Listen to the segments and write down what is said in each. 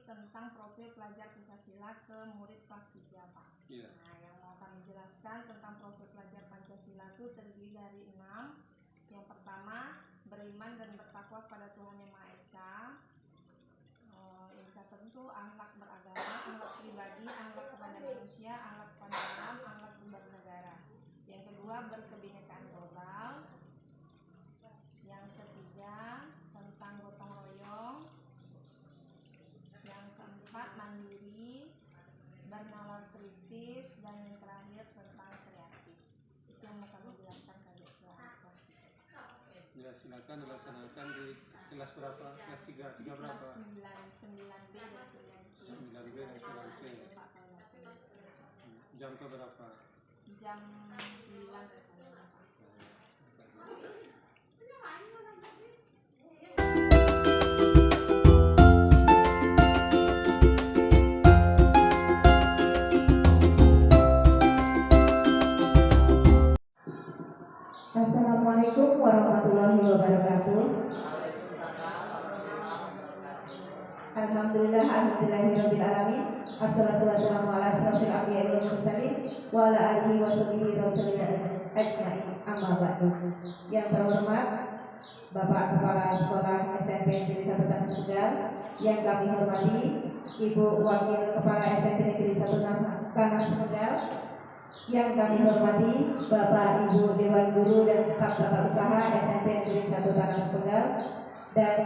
tentang profil pelajar Pancasila ke murid kelas 3, Pak. Iya. Nah, yang mau kami jelaskan tentang profil pelajar Pancasila itu terdiri dari 6. Yang pertama, beriman dan bertakwa pada Tuhan Yang Maha Esa. Yang tertentu akhlak beragama, akhlak pribadi, akhlak kepada manusia, akhlak kepada alam, akhlak bernegara. Yang kedua, berkebinekaan global. Yang ketiga, tentang gotong royong. Yang keempat, mandiri, bernalar kritis, dan yang terakhir tentang kreatif. Itu yang mau kami jelaskan ke kelas 3. Ya, silakan dilaksanakan di kelas berapa? Kelas 3 berapa? 9B dan 9C. 9B dan 9C. Jam ke berapa? Jam 9 katanya, Pak. Assalamualaikum warahmatullahi wabarakatuh. Alhamdulillahirabbil alamin. Assalatu wassalamu ala asyrofil anbiya'i wal mursalin wa ala alihi washabihi rasulillah ajmain. Amma ba'du. Yang terhormat Bapak Kepala Sekolah SMP Negeri 1 Tanah Tegal, yang kami hormati Ibu Wakil Kepala SMP Negeri 1 Tanah Tegal, yang kami hormati Bapak Ibu Dewan Guru dan staf tata usaha SMP Negeri 1 Tanah Tegal, dan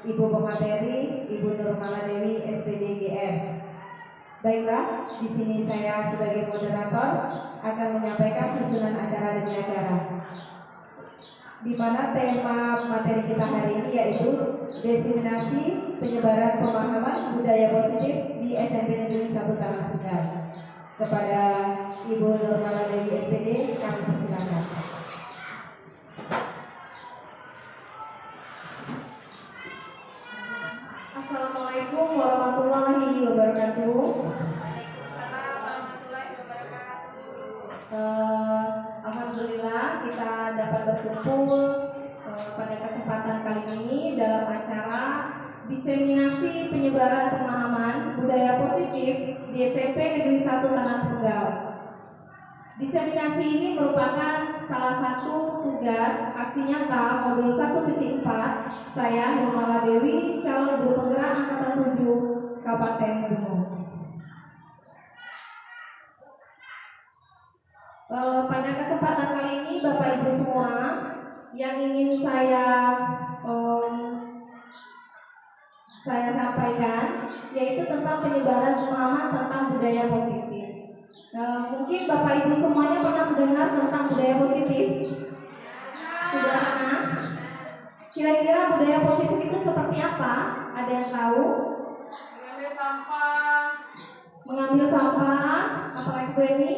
Ibu Pemateri Ibu Nurmala Dewi SPD GR. Baiklah, di sini saya sebagai moderator akan menyampaikan susunan acara demi acara, di mana tema materi kita hari ini yaitu diseminasi penyebaran pemahaman budaya positif di SMP Negeri 1 Tanah Tegal. Kepada Ibu Nurmala Dewi SPD, kami persilakan. Assalamualaikum warahmatullahi wabarakatuh. Waalaikumsalam warahmatullahi wabarakatuh. Alhamdulillah kita dapat berkumpul pada kesempatan kali ini dalam acara diseminasi penyebaran pemahaman budaya positif di SMP Negeri 1 Tanah Tegal. Diseminasi ini merupakan salah satu tugas aksi nyata modul 1.4 saya Nurmala Dewi, calon guru penggerak angkatan 7 Kabupaten Bungo. Pada kesempatan kali ini Bapak Ibu semua, yang ingin saya sampaikan yaitu tentang penyebaran pemahaman tentang budaya positif. Mungkin Bapak Ibu semuanya pernah mendengar tentang budaya positif? Sudah pernah? Kira-kira budaya positif itu seperti apa? Ada yang tahu? Mengambil sampah. Mengambil sampah, apalagi Bu Eni?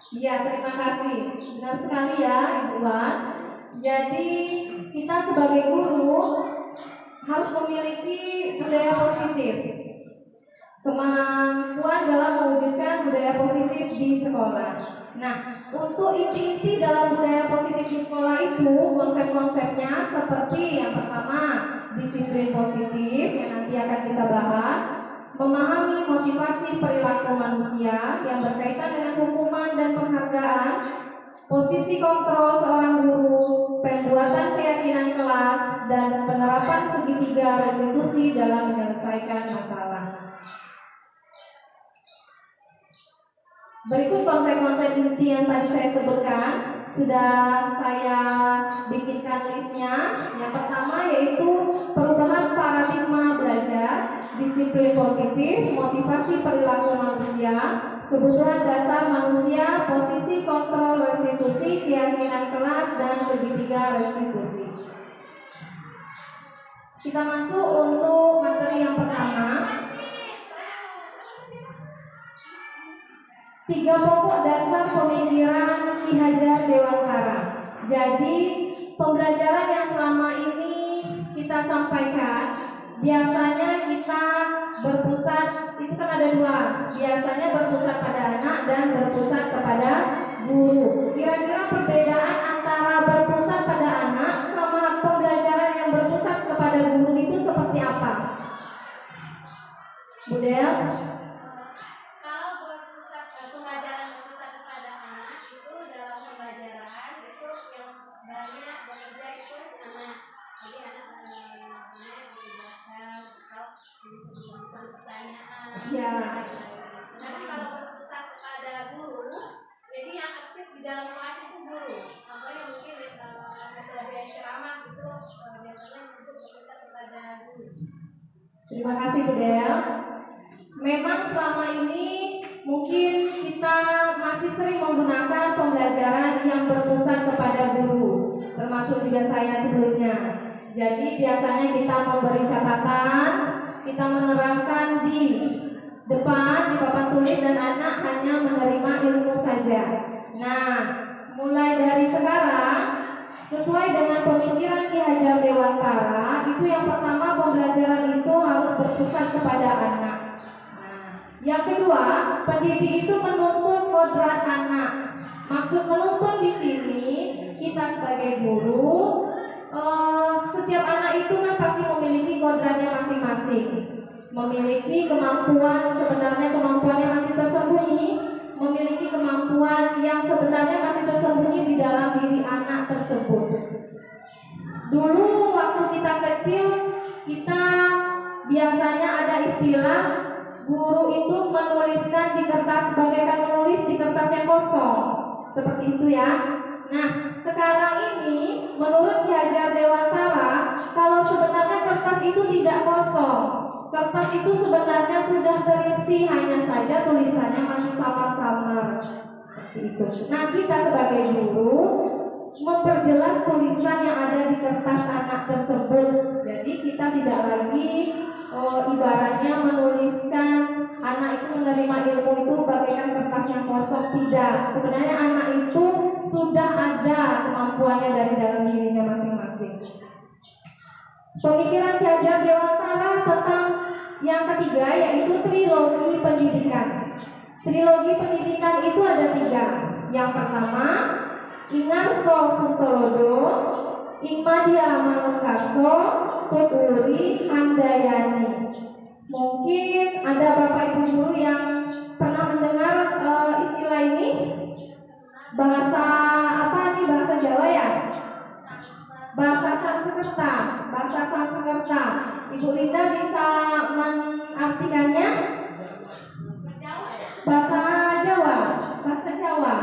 Iya, terima kasih. Benar sekali ya, Ibu Mas. Jadi kita sebagai guru harus memiliki budaya positif, kemampuan dalam mewujudkan budaya positif di sekolah. Nah, untuk inti-inti dalam budaya positif di sekolah itu konsep-konsepnya seperti yang pertama, disiplin positif yang nanti akan kita bahas, memahami motivasi perilaku manusia yang berkaitan dengan hukuman dan penghargaan, posisi kontrol seorang guru, pembuatan keyakinan kelas, dan penerapan segitiga restitusi dalam menyelesaikan masalah. Berikut konsep-konsep inti yang tadi saya sebutkan, sudah saya bikinkan listnya. Yang pertama yaitu perubahan paradigma belajar, disiplin positif, motivasi perilaku manusia, kebutuhan dasar manusia, posisi kontrol restitusi, keyakinan kelas, dan segitiga restitusi. Kita masuk untuk materi yang pertama. 3 pokok dasar pemikiran Ki Hajar Dewantara. Jadi pembelajaran yang selama ini kita sampaikan, biasanya kita berpusat, itu kan ada 2, biasanya berpusat pada anak dan berpusat kepada guru. Kira-kira perbedaan antara berpusat pada Ya. Karena kalau berpusat kepada guru, jadi yang aktif di dalam kelas itu guru. Makanya mungkin metode ceramah itu biasanya disebut berpusat kepada guru. Terima kasih Bu Del. Memang selama ini mungkin kita masih sering menggunakan pembelajaran yang berpusat kepada guru, termasuk juga saya sebelumnya. Jadi biasanya kita memberi catatan, kita menerangkan di depan, di papan tulis, dan anak hanya menerima ilmu saja. Nah, mulai dari sekarang, sesuai dengan pemikiran Ki Hajar Dewantara, itu yang pertama pembelajaran itu harus berpusat kepada anak. Yang kedua, pendidik itu menuntun kodrat anak. Maksud menuntun di sini, kita sebagai guru, setiap anak itu kan pasti memiliki kodratnya masing-masing, memiliki kemampuan, sebenarnya kemampuannya masih tersembunyi, memiliki kemampuan yang sebenarnya masih tersembunyi di dalam diri anak tersebut. Dulu waktu kita kecil, kita biasanya ada istilah guru itu menuliskan di kertas bagaikan menulis di kertas yang kosong, seperti itu ya. Nah, sekarang ini menurut Ki Hajar Dewantara, kalau sebenarnya kertas itu tidak kosong, kertas itu sebenarnya sudah terisi, hanya saja tulisannya masih samar-samar, seperti itu. Nah, kita sebagai guru memperjelas tulisan yang ada di kertas anak tersebut. Jadi kita tidak lagi ibaratnya menuliskan anak itu menerima ilmu itu bagaikan kertas yang kosong, tidak. Sebenarnya anak itu sudah ada kemampuannya dari dalam dirinya masing-masing. Pemikiran Ki Hajar Dewantara tentang yang ketiga yaitu trilogi pendidikan. Trilogi pendidikan itu ada 3. Yang pertama, Ingarso Suntolodo, Ingmadia Manungkarso, Tuturi Handayani. Mungkin ada Bapak Ibu guru yang pernah mendengar istilah ini. Bahasa apa nih? Bahasa Jawa ya? Bahasa Sanskerta. Bahasa Sanskerta. Ibu Linda bisa mengartikannya? Bahasa Jawa. Bahasa Jawa.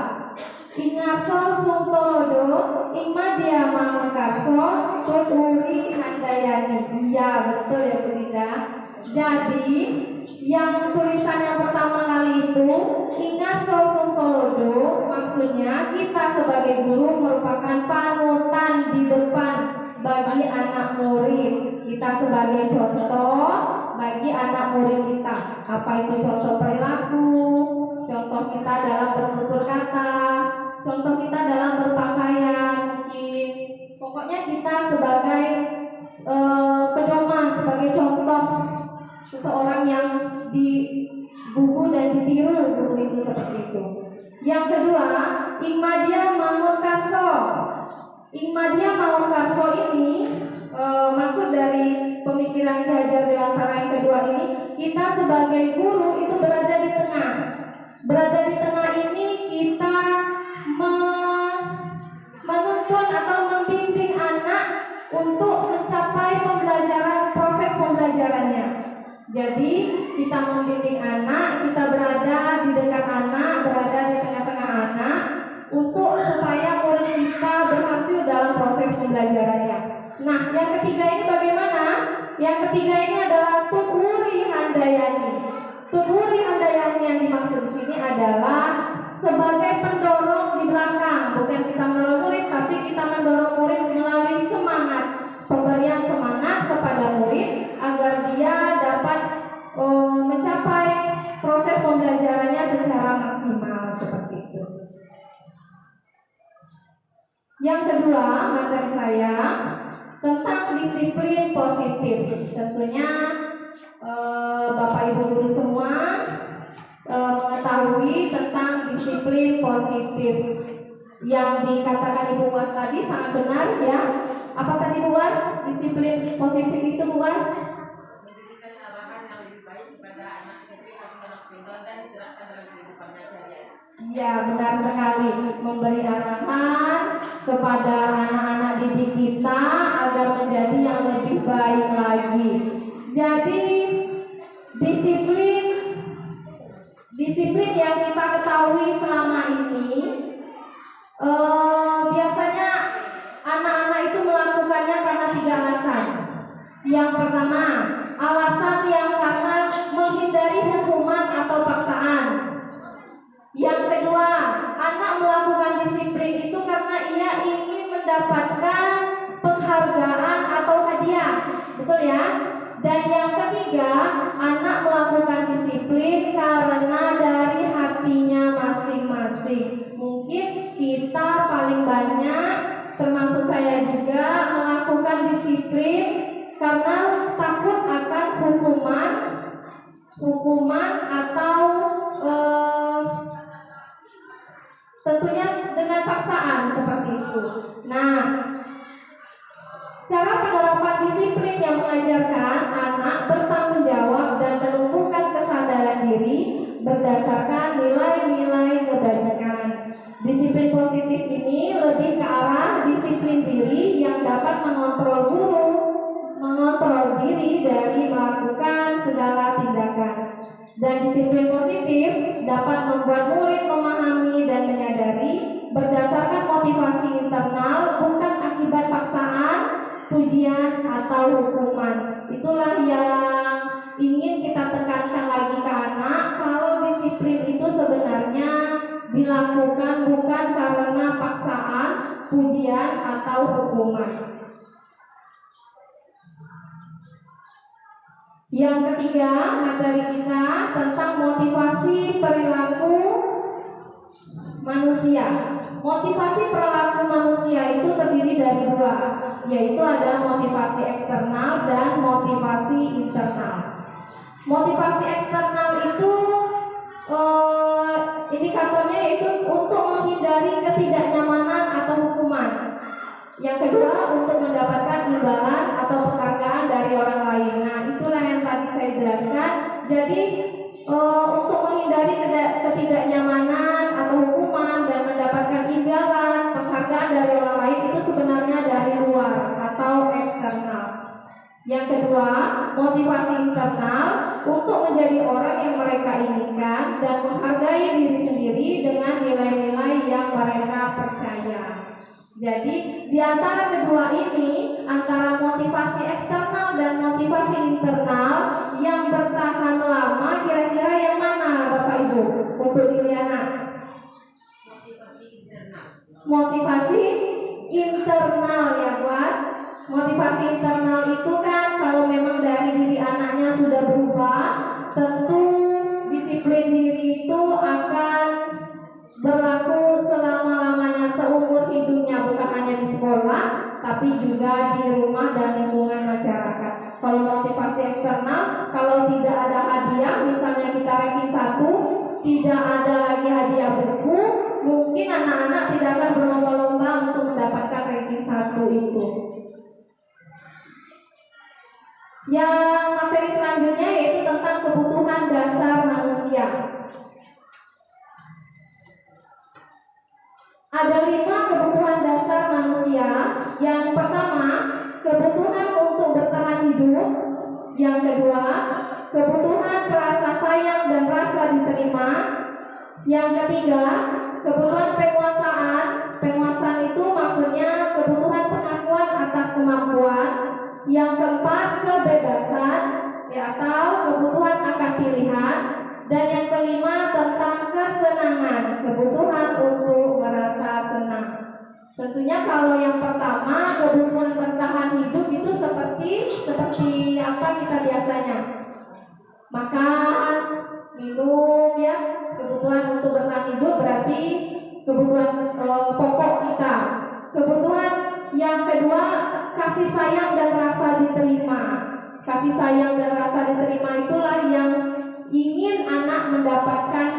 Ingarso Suntolodo, Ingmadia Manungkarso, Tuturi Handayani. Iya, betul ya Bu Linda. Jadi yang tulisan yang pertama kali itu Ingarso Suntolodo, maksudnya kita sebagai guru merupakan panutan di depan bagi anak murid. Kita sebagai contoh bagi anak murid kita. Apa itu contoh perilaku, contoh kita dalam bertutur kata, contoh kita dalam berpakaian, mungkin pokoknya kita sebagai pedoman, sebagai contoh seseorang yang di buku dan ditiru guru itu, seperti itu. Yang kedua, Ingmadia Manungkarso. Ingmadia Manungkarso ini maksud dari pemikiran Ki Hajar Dewantara yang kedua ini, kita sebagai guru itu berada di tengah. Berada di tengah ini kita menuntun atau membimbing anak untuk mencapai pembelajaran, proses pembelajarannya. Jadi kita membimbing anak, kita berada di dekat anak, berada di tengah-tengah anak, untuk supaya murid kita berhasil dalam proses pembelajarannya. Nah, yang ketiga ini bagaimana? Yang ketiga ini adalah Tuturi Handayani. Tuturi Handayani yang dimaksud di sini adalah sebagai pendorong di belakang, bukan kita mendorong murid, tapi kita mendorong murid melalui semangat, pemberian semangat kepada murid agar dia dapat mencapai proses pembelajarannya secara maksimal, seperti itu. Yang kedua, materi saya tentang disiplin positif. Tentunya Bapak Ibu guru semua mengetahui tentang disiplin positif. Yang dikatakan Ibu Was tadi sangat benar ya. Apa tadi Bu Was? Disiplin positif itu Bu Was? Memberikan arahan yang lebih baik kepada anak sendiri atau anak sendiri dan diterapkan dalam kehidupannya sehari-hari. Ya, benar sekali. Memberi arahan kepada anak-anak didik kita agar menjadi yang lebih baik lagi. Jadi disiplin ketahui selama ini, biasanya anak-anak itu melakukannya karena 3 alasan. Yang pertama, alasan yang karena menghindari hukuman atau paksaan. Yang kedua, anak melakukan disiplin itu karena ia ingin mendapatkan penghargaan atau hadiah. Betul ya? Dan yang ketiga, anak melakukan disiplin karena dari hatinya masing-masing. Mungkin kita paling banyak, termasuk saya juga, melakukan disiplin karena takut akan hukuman atau tentunya dengan paksaan seperti itu. Nah, cara penerapan disiplin yang mengajarkan anak bertanggung jawab dan menumbuhkan kesadaran diri berdasarkan nilai-nilai kebajikan. Disiplin positif ini lebih ke arah disiplin diri yang dapat mengontrol diri dari melakukan segala tindakan. Dan disiplin positif dapat membuat murid memahami dan menyadari berdasarkan motivasi internal, bukan akibat paksaan, pujian, atau hukuman. Itulah yang ingin kita tekankan lagi ke anak, kalau disiplin itu sebenarnya dilakukan bukan karena paksaan, pujian, atau hukuman. Yang ketiga, materi kita tentang motivasi perilaku manusia. Motivasi perilaku manusia itu terdiri dari 2, yaitu ada motivasi eksternal dan motivasi internal. Motivasi eksternal itu indikatornya yaitu untuk menghindari ketidaknyamanan atau hukuman. Yang kedua, untuk mendapatkan imbalan atau penghargaan dari orang lain. Nah, itulah yang tadi saya jelaskan. Jadi untuk menghindari ketidaknyamanan atau hukuman dan mendapatkan imbalan, penghargaan dari orang lain itu sebenarnya dari luar atau eksternal. Yang kedua, motivasi internal untuk menjadi orang yang mereka inginkan dan menghargai diri sendiri dengan nilai-nilai yang mereka percaya. Jadi di antara kedua ini, antara motivasi eksternal dan motivasi internal yang bertahan lama, kira-kira yang mana Bapak Ibu untuk diri anak? Motivasi internal ya Mas. Motivasi internal itu kan kalau memang dari diri anaknya sudah berubah, tentu disiplin diri itu akan berlaku selama-lamanya seumur hidupnya, bukan hanya di sekolah tapi juga di rumah dan lingkungan masyarakat. Kalau motivasi eksternal, kalau tidak ada hadiah, misalnya kita ranking 1, tidak ada lagi hadiah buku, mungkin anak-anak tidak akan berlomba-lomba untuk mendapatkan ranking 1 itu. Yang materi selanjutnya yaitu tentang kebutuhan dasar manusia. Ada 5 kebutuhan dasar manusia. Yang pertama, kebutuhan untuk bertahan hidup. Yang kedua, kebutuhan rasa sayang dan rasa diterima. Yang ketiga, kebutuhan penguasaan. Penguasaan itu maksudnya kebutuhan pengakuan atas kemampuan. Yang keempat, kebebasan atau kebutuhan akan pilihan. Dan yang kelima tentang kesenangan, kebutuhan untuk merasa senang. Tentunya kalau yang pertama, kebutuhan bertahan hidup itu seperti apa kita biasanya? Makan, minum ya. Kebutuhan untuk bertahan hidup berarti kebutuhan pokok kita. Kebutuhan yang kedua, kasih sayang dan rasa diterima. Kasih sayang dan rasa diterima itulah yang ingin anak mendapatkan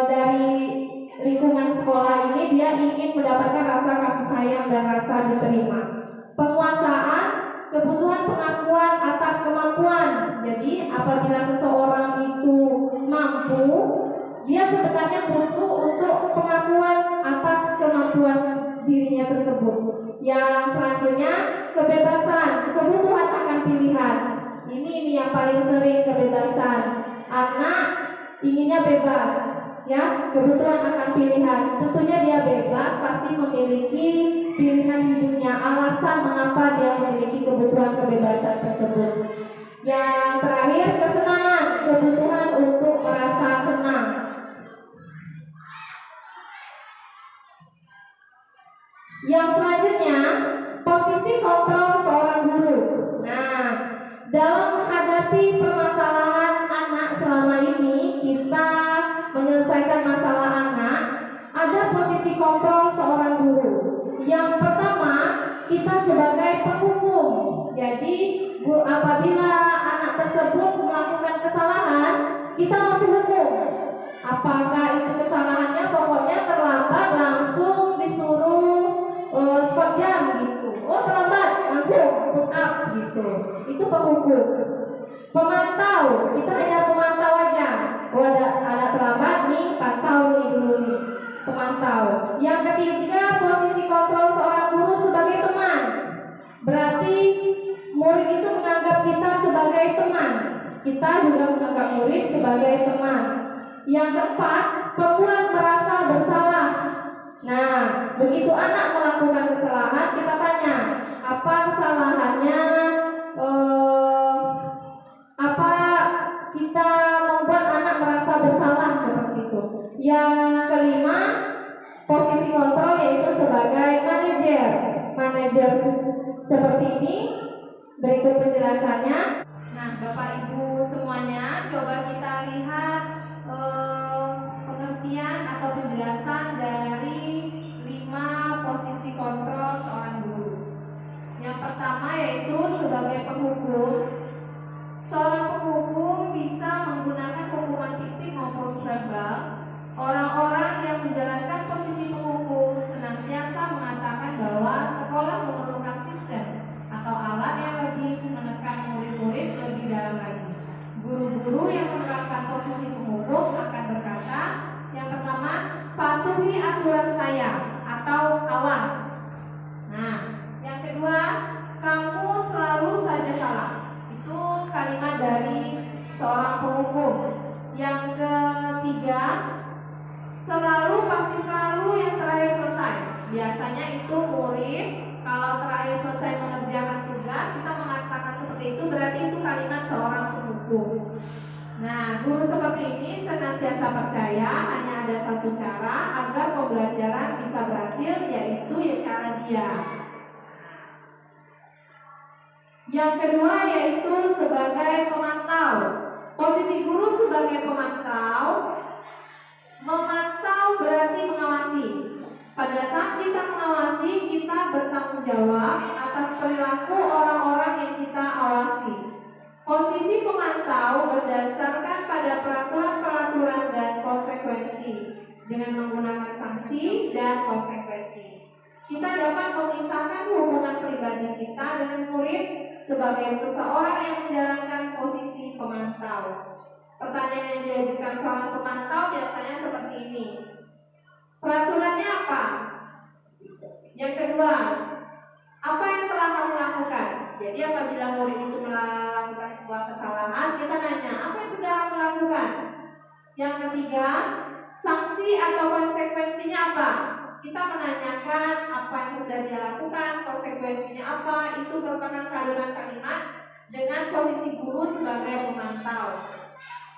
dari lingkungan sekolah ini. Dia ingin mendapatkan rasa kasih sayang dan rasa diterima. Penguasaan, kebutuhan pengakuan atas kemampuan. Jadi apabila seseorang itu mampu, dia sebenarnya butuh untuk pengakuan atas kemampuan dirinya tersebut. Yang selanjutnya, kebebasan, kebutuhan akan pilihan. Ini yang paling sering, kebebasan. Anak inginnya bebas, ya, kebutuhan akan pilihan. Tentunya dia bebas, pasti memiliki pilihan hidupnya, alasan mengapa dia memiliki kebutuhan kebebasan tersebut. Yang terakhir, kesenangan, kebutuhan untuk merasa senang. Yang selanjutnya, posisi kontrol seorang guru. Nah, dalam menghadapi permasalahan anak selama ini, kita menyelesaikan masalah anak, ada posisi kontrol seorang guru. Yang pertama, kita sebagai penghukum. Jadi, apabila anak tersebut melakukan kesalahan, kita langsung hukum. Apakah itu kesalahannya? Pokoknya terlambat langsung disuruh skor jam gitu. Oh terlambat, langsung push up gitu. Itu penghukum. Pemantau, kita hanya pemantau aja. Oh ada terlambat nih, pantau nih dulu nih. Pemantau. Yang ketiga, posisi kontrol seorang guru sebagai teman. Berarti murid itu menganggap kita sebagai teman. Kita juga menganggap murid sebagai teman. Yang keempat, pembuat merasa bersalah. Nah, begitu anak melakukan kesalahan, kita tanya, apa kesalahannya? Apa kita membuat anak merasa bersalah seperti itu? Yang kelima, posisi kontrol yaitu sebagai manajer. Manajer seperti ini. Berikut penjelasannya. Nah, Bapak Ibu semuanya, coba kita lihat pengertian atau penjelasan dari 5 posisi kontrol seorang guru. Yang pertama yaitu sebagai penghukum. Seorang penghukum bisa menggunakan hukuman fisik maupun verbal. Orang-orang yang menjalankan posisi penghukum senantiasa mengatakan bahwa sekolah memerlukan sistem atau alat yang lebih menekan murid-murid lebih dalam lagi. Guru-guru yang menerapkan posisi penghukum akan berkata, yang pertama, patuhi aturan saya atau awas. Nah, yang kedua, kamu selalu saja salah. Itu kalimat dari seorang penghukum. Yang ketiga, pasti selalu yang terakhir selesai. Biasanya itu murid kalau terakhir selesai mengerjakan tugas, kita mengatakan seperti itu, berarti itu kalimat seorang penghukum. Nah, guru seperti ini senantiasa percaya hanya ada satu cara agar pembelajaran bisa berhasil, yaitu ya cara dia. Yang kedua yaitu sebagai pemantau. Posisi guru sebagai pemantau. Memantau berarti mengawasi. Pada saat kita mengawasi, kita bertanggung jawab atas perilaku orang-orang yang kita awasi. Posisi pemantau berdasarkan pada peraturan-peraturan dan konsekuensi dengan menggunakan sanksi dan konsekuensi. Kita dapat memisahkan hubungan pribadi kita dengan murid sebagai seseorang yang menjalankan posisi pemantau. Pertanyaan yang diajukan seorang pemantau biasanya seperti ini. Peraturannya apa? Yang kedua, apa yang telah kamu lakukan? Jadi apabila murid itu melakukan sebuah kesalahan, kita nanya, apa yang sudah kamu lakukan? Yang ketiga, sanksi atau konsekuensinya apa? Kita menanyakan apa yang sudah dia lakukan, konsekuensinya apa. Itu merupakan kalimat-kalimat dengan posisi guru sebagai pemantau.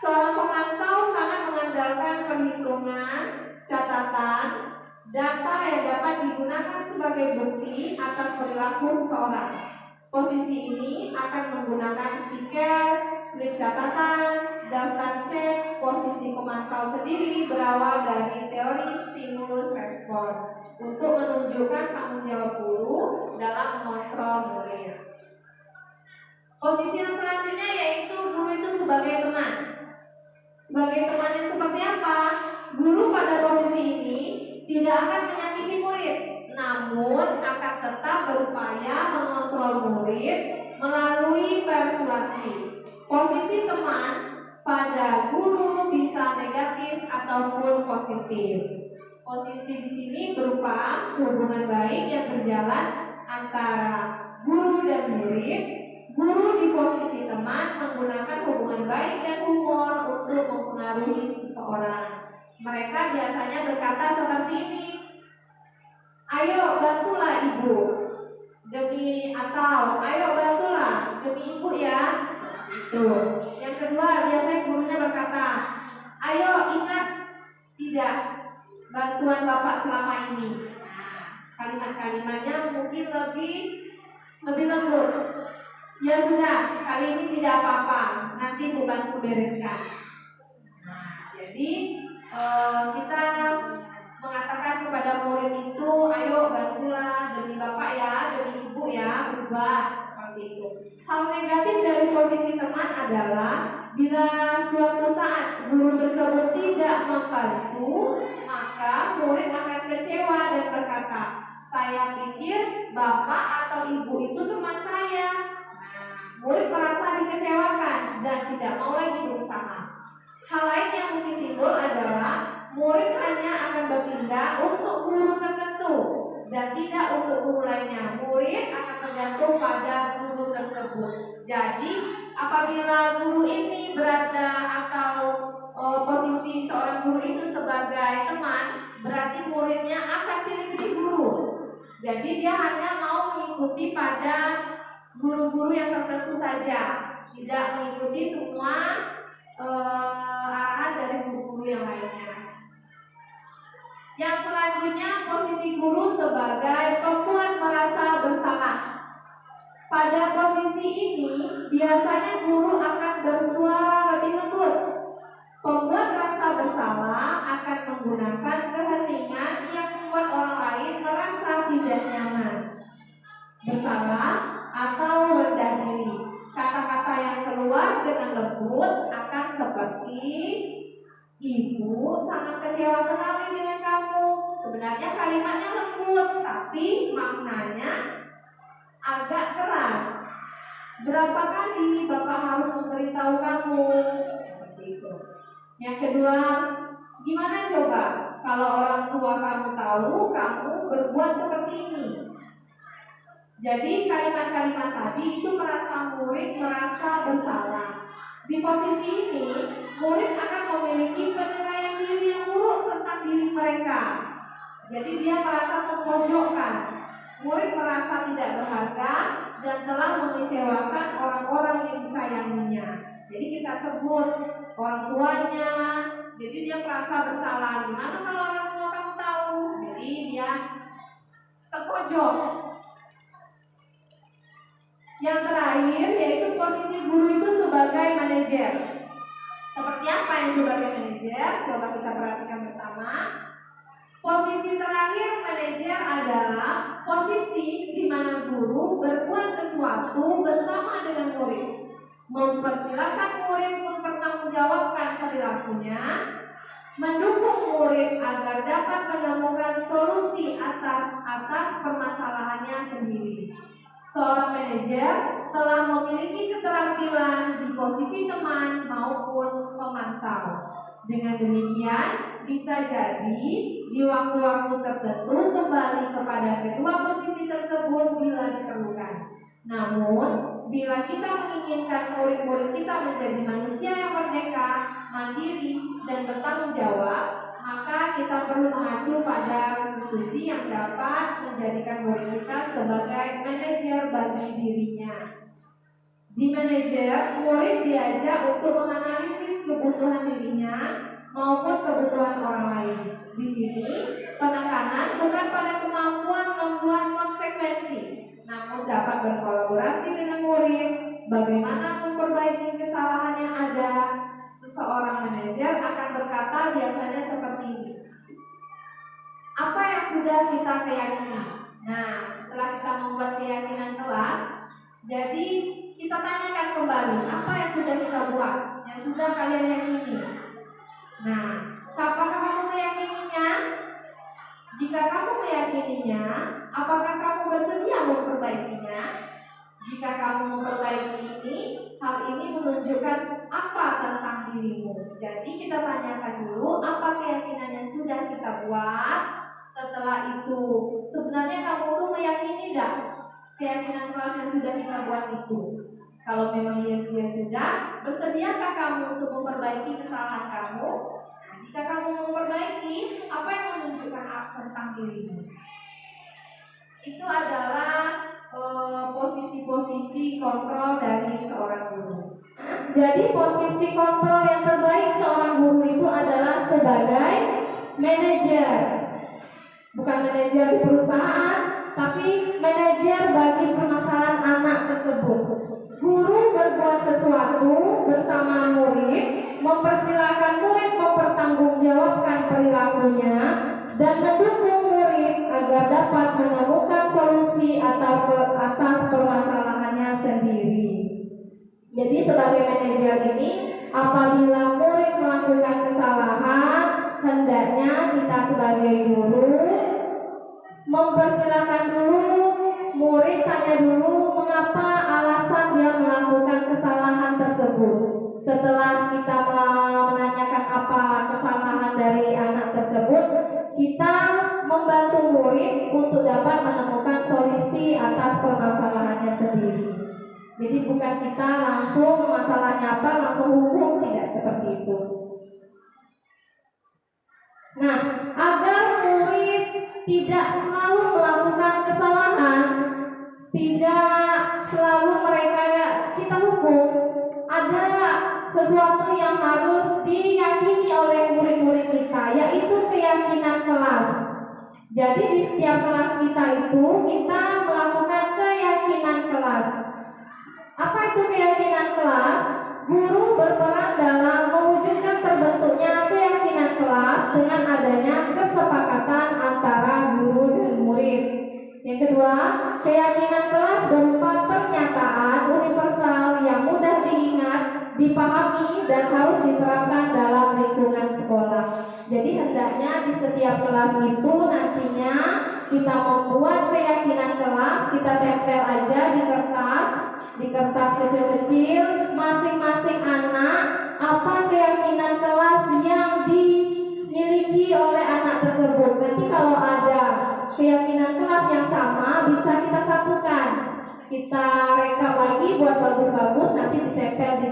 Seorang pemantau sangat mengandalkan perhitungan, catatan, data yang dapat digunakan sebagai bukti atas perilaku seseorang. Posisi ini akan menggunakan stiker, slip catatan, daftar cek. Posisi pemantau sendiri berawal dari teori stimulus respon untuk menunjukkan tanggung jawab guru dalam mengontrol murid. Posisi yang selanjutnya yaitu guru itu sebagai teman. Sebagai teman yang seperti apa? Guru pada posisi ini tidak akan menyakiti murid, namun akan tetap berupaya mengontrol murid melalui persuasi. Posisi teman pada guru bisa negatif ataupun positif. Posisi di sini berupa hubungan baik yang berjalan antara guru dan murid. Guru di posisi teman menggunakan hubungan baik dan humor untuk mempengaruhi seseorang. Mereka biasanya berkata seperti ini, ayo bantulah ibu demi, atau ayo bantulah demi ibu ya. Tuh. Yang kedua, biasanya gurunya berkata, ayo ingat tidak bantuan bapak selama ini. Nah, kalimat-kalimatnya mungkin lebih lembut. Ya sudah, kali ini tidak apa-apa, nanti bu bantu bereskan. Nah, jadi kita mengatakan kepada murid itu, ayo bantulah demi bapak ya, demi ibu ya, berubah seperti itu. Hal negatif dari posisi teman adalah bila suatu saat guru tersebut tidak membantu, maka murid akan kecewa dan berkata, saya pikir bapak atau ibu itu teman saya. Nah, murid merasa dikecewakan dan tidak mau lagi berusaha. Hal lain yang mungkin timbul adalah murid hanya akan bertindak untuk guru tertentu dan tidak untuk guru lainnya. Murid akan tergantung pada guru tersebut. Jadi apabila guru ini berada atau posisi seorang guru itu sebagai teman, berarti muridnya akan pilih-pilih guru. Jadi dia hanya mau mengikuti pada guru-guru yang tertentu saja, tidak mengikuti semua arahan dari guru-guru yang lainnya. Yang selanjutnya, posisi guru sebagai pembuat merasa bersalah. Pada posisi ini biasanya guru akan bersuara lebih lembut. Pembuat rasa bersalah akan menggunakan keheningan yang membuat orang lain merasa tidak nyaman, bersalah atau rendah diri. Kata-kata yang keluar dengan lembut akan seperti, ibu sangat kecewa sekali dengan kamu. Sebenarnya kalimatnya lembut, tapi maknanya agak keras. Berapa kali bapak harus memberitahu kamu? Seperti itu. Yang kedua, gimana coba kalau orang tua kamu tahu kamu berbuat seperti ini? Jadi kalimat-kalimat tadi itu murid merasa bersalah. Di posisi ini, murid akan memiliki penilaian diri yang buruk tentang diri mereka. Jadi dia merasa terpojokkan. Murid merasa tidak berharga dan telah mengecewakan orang-orang yang disayanginya. Jadi kita sebut orang tuanya. Jadi dia merasa bersalah. Gimana kalau orang tua kamu tahu? Jadi dia terpojok. Yang terakhir yaitu posisi guru itu sebagai manajer. Seperti apa yang sebagai manajer? Coba kita perhatikan bersama. Posisi terakhir manajer adalah posisi di mana guru berbuat sesuatu bersama dengan murid, mempersilahkan murid untuk bertanggungjawabkan perilakunya, mendukung murid agar dapat menemukan solusi atas permasalahannya sendiri. Seorang manajer telah memiliki keterampilan di posisi teman maupun pemantau. Dengan demikian, bisa jadi di waktu-waktu tertentu kembali kepada kedua posisi tersebut bila diperlukan. Namun, bila kita menginginkan murid-murid kita menjadi manusia yang merdeka, mandiri, dan bertanggung jawab, maka kita perlu mengacu pada institusi yang dapat menjadikan murid kita sebagai manajer bagi dirinya. Di manajer, murid diajak untuk menganalisis kebutuhan dirinya maupun kebutuhan orang lain. Di sini, penekanan bukan pada kemampuan membuat konsekuensi, namun dapat berkolaborasi dengan murid, bagaimana memperbaiki kesalahan yang ada. Seseorang manajer akan berkata biasanya seperti ini, apa yang sudah kita keyakini? Nah, setelah kita membuat keyakinan kelas, jadi kita tanyakan kembali, apa yang sudah kita buat, yang sudah kalian yakini. Nah, apakah kamu meyakininya? Jika kamu meyakininya, apakah kamu bersedia memperbaikinya? Jika kamu memperbaiki ini, hal ini menunjukkan apa tentang dirimu. Jadi kita tanyakan dulu apa keyakinan yang sudah kita buat. Setelah itu, sebenarnya kamu tuh meyakini tidak keyakinan kelas yang sudah kita buat itu? Kalau memang dia sudah, bersediakah kamu untuk memperbaiki kesalahan kamu? Nah, jika kamu memperbaiki, apa yang menunjukkan tentang dirimu? Itu adalah posisi-posisi kontrol dari seorang guru. Jadi posisi kontrol yang terbaik seorang guru itu adalah sebagai manajer. Bukan manajer di perusahaan, tapi manajer bagi permasalahan anak tersebut. Guru berbuat sesuatu bersama murid, mempersilahkan murid mempertanggungjawabkan perilakunya dan mendukung murid agar dapat menemukan solusi atas permasalahannya sendiri. Jadi sebagai manajer ini, apabila murid melakukan kesalahan, hendaknya kita sebagai guru mempersilahkan dulu murid, tanya dulu mengapa alasan dia melakukan kesalahan tersebut. Setelah kita menanyakan apa kesalahan dari anak tersebut, kita membantu murid untuk dapat menemukan solusi atas permasalahannya sendiri. Jadi bukan kita langsung masalahnya apa, langsung hukum, tidak seperti itu. Nah, agar murid tidak selalu melakukan kesalahan, tidak selalu mereka kita hukum, ada sesuatu yang harus diyakini oleh murid-murid kita, yaitu keyakinan kelas. Jadi di setiap kelas kita itu kita melakukan keyakinan kelas. Apa itu keyakinan kelas? Guru berperan dalam mewujudkan terbentuknya keyakinan kelas dengan adanya kesepakatan antara guru dan murid. Yang kedua, keyakinan kelas berupa pernyataan universal yang mudah diingat, dipahami, dan harus diterapkan dalam lingkungan sekolah. Jadi hendaknya di setiap kelas itu nantinya kita membuat keyakinan kelas, kita tempel aja di kertas kecil-kecil, masing-masing anak apa keyakinan kelas yang dimiliki oleh anak tersebut. Nanti kalau ada keyakinan kelas yang sama, bisa kita satukan, kita rekap lagi buat bagus-bagus, nanti ditempel di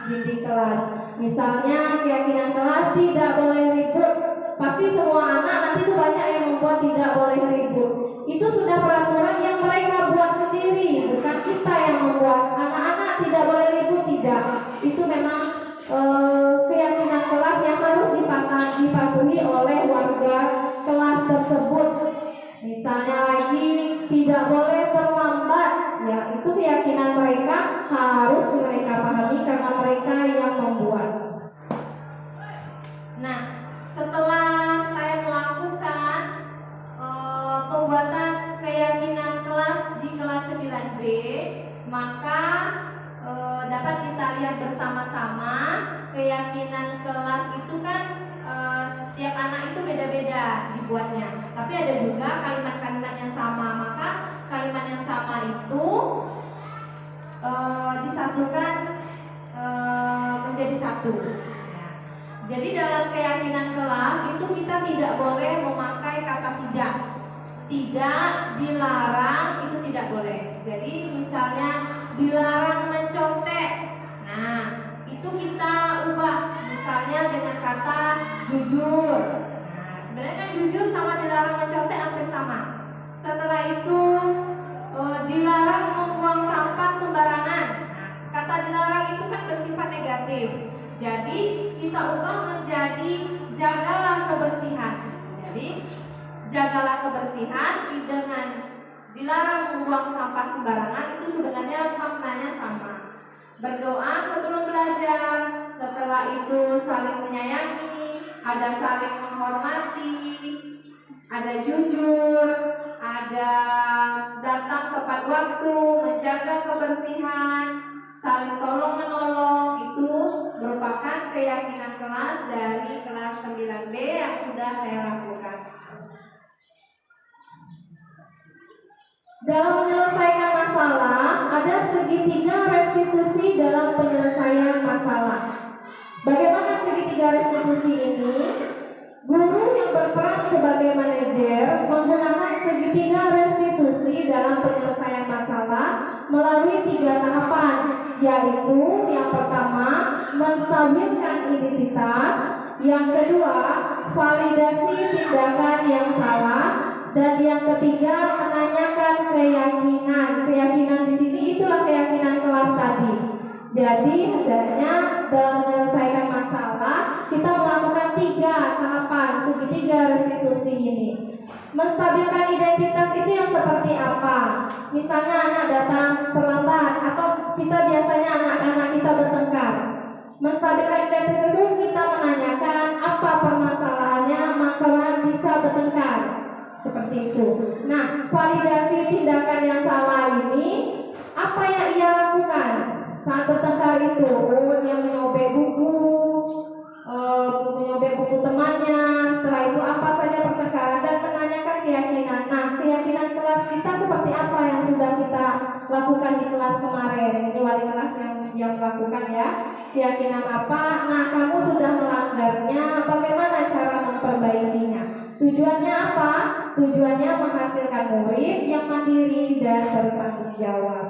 dinding kelas. Misalnya keyakinan kelas tidak boleh ribut. Pasti semua anak nanti tuh banyak yang membuat tidak boleh ribut. Itu sudah peraturan yang mereka buat sendiri, bukan kita yang membuat. Anak-anak tidak boleh ribut, tidak. Itu memang keyakinan kelas yang harus dipatuhi oleh warga kelas tersebut. Misalnya lagi tidak boleh terlambat, ya itu keyakinan mereka harus mereka pahami karena mereka yang membuat. Nah, setelah saya melakukan pembuatan keyakinan kelas di kelas 9B, maka dapat kita lihat bersama-sama keyakinan kelas itu kan setiap anak itu beda-beda dibuatnya. Tapi ada juga kalimat-kalimat yang sama, maka kalimat yang sama itu disatukan menjadi satu. Jadi dalam keyakinan kelas itu kita tidak boleh memakai kata tidak. Tidak, dilarang, itu tidak boleh. Jadi misalnya dilarang mencontek. Nah, itu kita ubah misalnya dengan kata jujur. Nah, sebenarnya kan jujur sama dilarang mencontek hampir sama. Setelah itu dilarang membuang sampah sembarangan. Nah, kata dilarang itu kan bersifat negatif. Jadi kita ubah menjadi jagalah kebersihan. Jadi jagalah kebersihan dengan dilarang membuang sampah sembarangan itu sebenarnya maknanya sama. Berdoa sebelum belajar, setelah itu saling menyayangi, ada saling menghormati, ada jujur, ada datang tepat waktu, menjaga kebersihan, saling tolong menolong. Itu merupakan keyakinan kelas dari kelas 9B yang sudah saya lakukan. Dalam menyelesaikan masalah, ada segitiga restitusi dalam penyelesaian masalah. Bagaimana segitiga restitusi ini? Guru yang berperan sebagai manajer menggunakan segitiga restitusi dalam penyelesaian masalah melalui 3 tahapan, yaitu yang pertama, menstabilkan identitas, Yang kedua, validasi tindakan yang salah. Dan yang ketiga, menanyakan keyakinan. Keyakinan di sini itulah keyakinan kelas tadi. Jadi hendaknya dalam menyelesaikan masalah kita melakukan 3 tahapan segitiga restitusi ini. Menstabilkan identitas itu yang seperti apa? Misalnya anak datang terlambat atau kita biasanya anak-anak kita bertengkar. Menstabilkan identitas itu kita menanyakan apa permasalahannya maka bisa bertengkar. Seperti itu. Nah, validasi tindakan yang salah ini apa yang ia lakukan saat bertengkar itu? Oh, dia menyobek buku temannya. Setelah itu apa saja pertengkaran dan menanyakan keyakinan. Nah, keyakinan kelas kita seperti apa yang sudah kita lakukan di kelas kemarin? Ini wali kelas yang melakukan ya. Keyakinan apa? Nah, kamu sudah melanggarnya. Bagaimana cara memperbaikinya? Tujuannya apa? Tujuannya menghasilkan murid yang mandiri dan bertanggung jawab.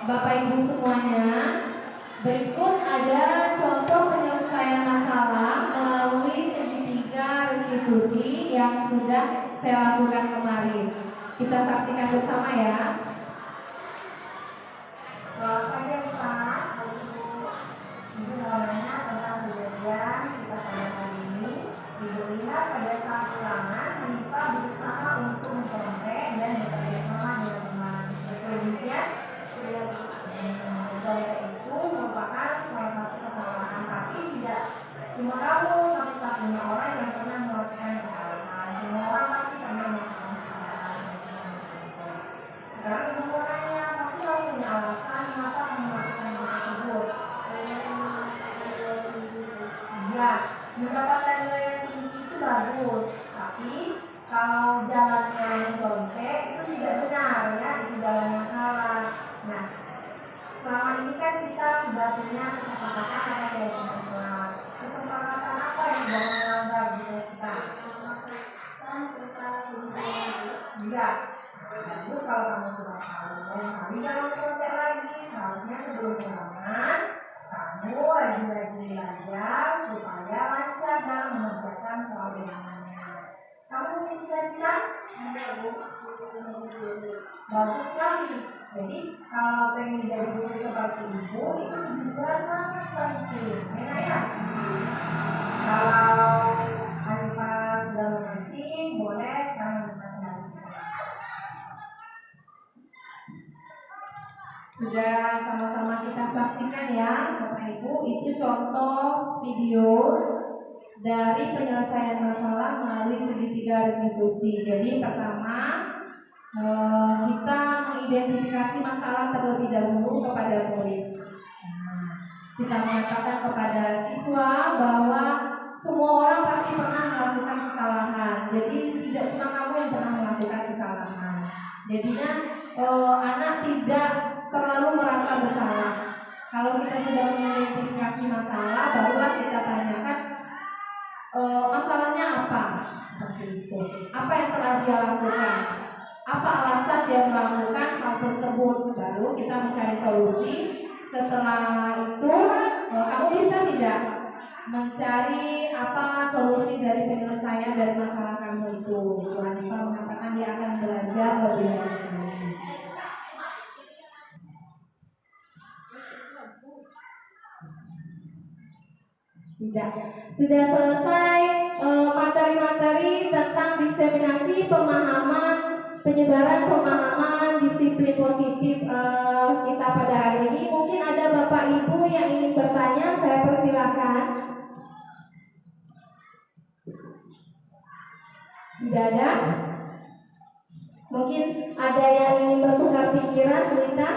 Bapak Ibu semuanya, berikut ada contoh penyelesaian masalah melalui segitiga restitusi yang sudah saya lakukan kemarin. Kita saksikan bersama ya. Selamat pagi Pak. Ibu namanya tentang kejadian kita pada hari ini. Ibu lihat pada saat ulangan kita berusaha untuk mencontek dan bekerjasama dengan teman. Betul demikian? Mencontek itu merupakan salah satu kesalahan, tapi tidak cuma kamu satu-satunya orang yang pernah melakukan kesalahan. Semua orang pasti pernah melakukan kesalahan. Sekarang ibu mau nanya, pasti kamu punya alasan kenapa kamu melakukan hal tersebut? Ya, mendapatkan nilai yang tinggi itu bagus, tapi kalau jalannya mencontek itu tidak benar ya, itu jalan yang salah. Nah, selama ini kan kita sudah punya kesepakatan apa ya dengan kelas. Kesepakatan apa yang jangan melanggar di kelas kita? Kesepakatan tentang iya. Bagus kalau kamu sudah tahu. Lain kali jangan mencontek lagi. Seharusnya sebelum ulangan kamu rajin-rajin belajar supaya lancar dalam mengerjakan soal ulangannya. Kamu punya cita-cita? Bagus sekali. Jadi kalau pengen jadi guru seperti ibu itu juga sangat penting. Enak ya? Kalau Hanifah sudah mengerti, boleh sekarang kita kembalikan. Sudah sama-sama kita saksikan ya Bapak Ibu, itu contoh video dari penyelesaian masalah melalui segitiga restitusi. Jadi pertama kita mengidentifikasi masalah terlebih dahulu kepada murid. Kita mengatakan kepada siswa bahwa semua orang pasti pernah melakukan kesalahan. Jadi tidak cuma kamu yang pernah melakukan kesalahan. Jadinya anak tidak terlalu merasa bersalah. Kalau kita sudah mengidentifikasi masalah, barulah kita tanyakan masalahnya apa, seperti itu. Apa yang telah dia lakukan? Apa alasan dia melakukan hal tersebut? Baru kita mencari solusi. Setelah itu, kamu bisa tidak mencari apa solusi dari penyelesaian dari masalah kamu itu? Hanifah mengatakan dia akan belajar lebih lanjut. Tidak. Sudah selesai materi-materi tentang diseminasi pemahaman, penyebaran pemahaman disiplin positif kita pada hari ini. Mungkin ada Bapak Ibu yang ingin bertanya, saya persilahkan. Tidak ada? Mungkin ada yang ingin bertukar pikiran, Lita?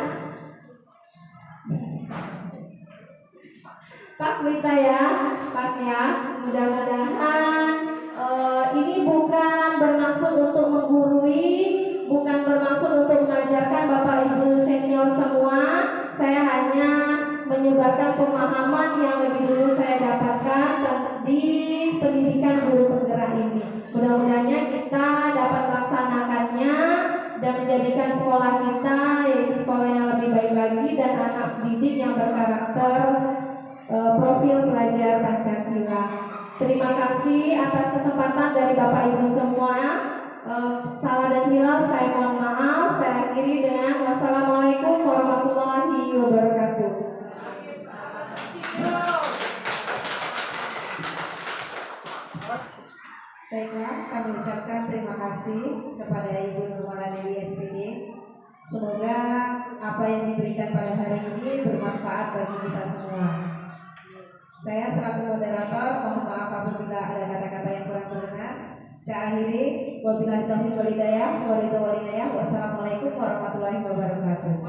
Pas Lita ya, pas ya. Mudah-mudahan ini bukan bermaksud untuk menggurui, bukan bermaksud untuk mengajarkan Bapak Ibu senior semua. Saya hanya menyebarkan pemahaman yang lebih dulu saya dapatkan di pendidikan guru penggerak ini. Mudah-mudahan kita dapat melaksanakannya dan menjadikan sekolah kita yaitu sekolah yang lebih baik lagi dan anak didik yang berkarakter profil pelajar Pancasila. Terima kasih atas kesempatan dari Bapak Ibu semua. Salah dan hilaf saya mohon maaf. Saya akhiri dengan wassalamualaikum warahmatullahi wabarakatuh. Baiklah, kami ucapkan terima kasih kepada Ibu Nurmala Dewi SPD. Semoga apa yang diberikan pada hari ini bermanfaat bagi kita semua. Saya selaku moderator mohon maaf apabila ada kata-kata yang kurang berkenan. Saya akhiri, wabillahi taufiq wal hidayah, wassalamualaikum warahmatullahi wabarakatuh.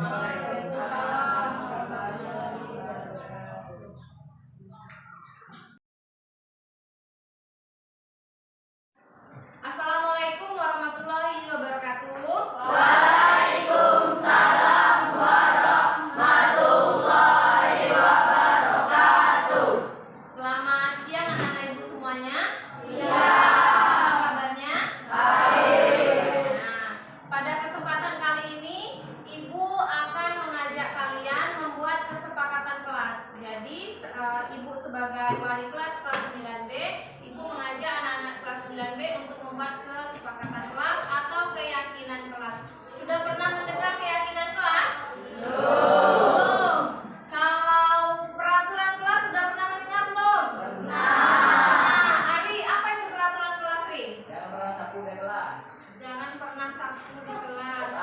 Assalamualaikum warahmatullahi wabarakatuh. Waalaikumsalam warahmatullahi wabarakatuh. Selamat siang anak-anak ibu semuanya. Siang. Apa kabarnya? Baik. Nah, pada kesempatan kali ini ibu akan mengajak kalian membuat kesepakatan kelas. Jadi ibu sebagai wali kelas 9B, ibu mengajak anak-anak kelas 9B untuk membuat kesepakatan kelas atau keyakinan kelas. Sudah pernah mendengar keyakinan kelas? Belum. Kalau peraturan kelas sudah pernah mendengar belum? Nah, Ari, apa itu peraturan kelas, Ri? Jangan pernah sapu di kelas. Jangan pernah sapu di kelas.